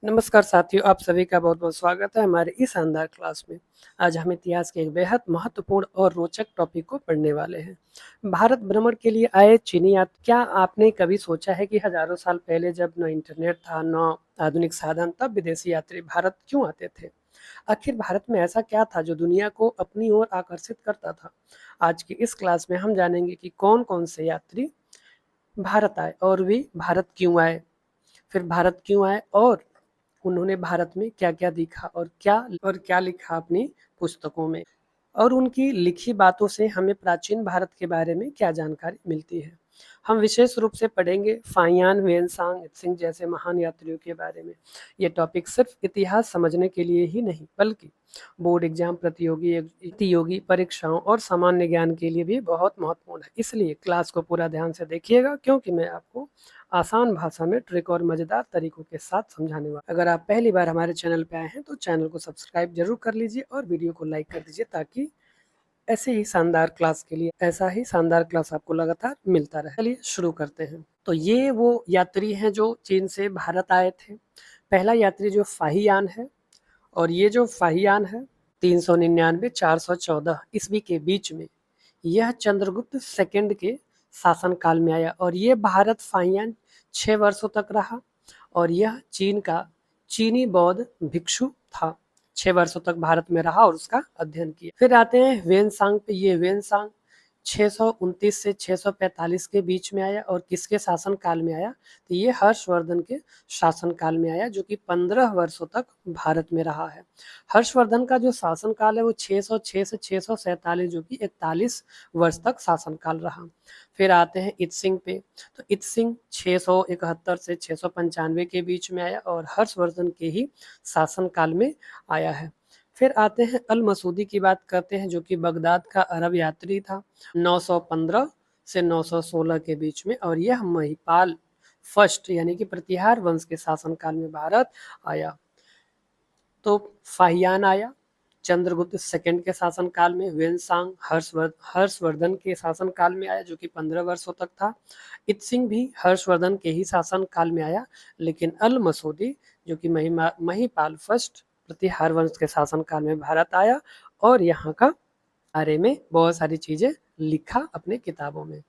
नमस्कार साथियों, आप सभी का बहुत-बहुत स्वागत है हमारे इस शानदार क्लास में। आज हम इतिहास के एक बेहद महत्वपूर्ण और रोचक टॉपिक को पढ़ने वाले हैं। भारत भ्रमण के लिए आए चीनी यात्री, क्या आपने कभी सोचा है कि हज़ारों साल पहले जब न इंटरनेट था, न आधुनिक साधन, तब विदेशी यात्री भारत क्यों आते थे? आखिर भारत में ऐसा क्या था जो दुनिया को अपनी ओर आकर्षित करता था? आज की इस क्लास में हम जानेंगे कि कौन-कौन से यात्री भारत आए और वे भारत क्यों आए? फिर भारत क्यों आए और उन्होंने भारत में क्या-क्या देखा और क्या लिखा अपनी पुस्तकों में और उनकी लिखी बातों से हमें प्राचीन भारत के बारे में क्या जानकारी मिलती है। हम विशेष रूप से पढ़ेंगे फाहियान, ह्वेनसांग, त्सिंग जैसे महान यात्रियों के बारे में। ये टॉपिक सिर्फ इतिहास समझने के लिए ही नहीं, बल्कि बोर्ड एग्जाम, प्रतियोगी परीक्षाओं और सामान्य ज्ञान के लिए भी बहुत महत्वपूर्ण है। इसलिए क्लास को पूरा ध्यान से देखिएगा, क्योंकि मैं आपको आसान भाषा में ट्रिक और मज़ेदार तरीकों के साथ समझाने वाला। अगर आप पहली बार हमारे चैनल पे आए हैं तो चैनल को सब्सक्राइब जरूर कर लीजिए और वीडियो को लाइक कर दीजिए, ताकि ऐसा ही शानदार क्लास आपको लगातार मिलता रहे। चलिए शुरू करते हैं। तो ये वो यात्री हैं जो चीन से भारत आए थे। पहला यात्री जो फाहियान है, और ये जो फाहियान है 399 414 ईस्वी के बीच में यह चंद्रगुप्त सेकंड के शासनकाल में आया, और ये भारत फाहियान 6 वर्षों तक रहा, और यह चीन का चीनी बौद्ध भिक्षु था। 6 वर्षों तक भारत में रहा और उसका अध्ययन किया। फिर आते हैं ह्वेनसांग पे। ये ह्वेनसांग 629 से 645 के बीच में आया, और किसके शासन काल में आया? तो ये हर्षवर्धन के शासन काल में आया, जो कि 15 वर्षों तक भारत में रहा है। हर्षवर्धन का जो शासन काल है वो 606 से 647, जो कि 41 वर्ष तक शासन काल रहा। फिर आते हैं इत्सिंग पे। तो इत्सिंग 671 से 695 के बीच में आया और हर्षवर्धन के ही शासन काल में आया है। फिर आते हैं अल मसूदी की बात करते हैं, जो कि बगदाद का अरब यात्री था 915 से 916 के बीच में, और यह महिपाल फर्स्ट यानी कि प्रतिहार वंश के शासनकाल में भारत आया। तो फाहियान आया चंद्रगुप्त सेकंड के शासनकाल में, ह्वेनसांग हर्षवर्धन के शासनकाल में आया, जो कि 15 वर्षों तक था। इत्सिंग भी हर्षवर्धन के ही शासनकाल में आया, लेकिन अल मसूदी जो कि महिपाल फर्स्ट प्रतिहार वंश के शासनकाल में भारत आया और यहाँ का बारे में बहुत सारी चीजें लिखा अपने किताबों में।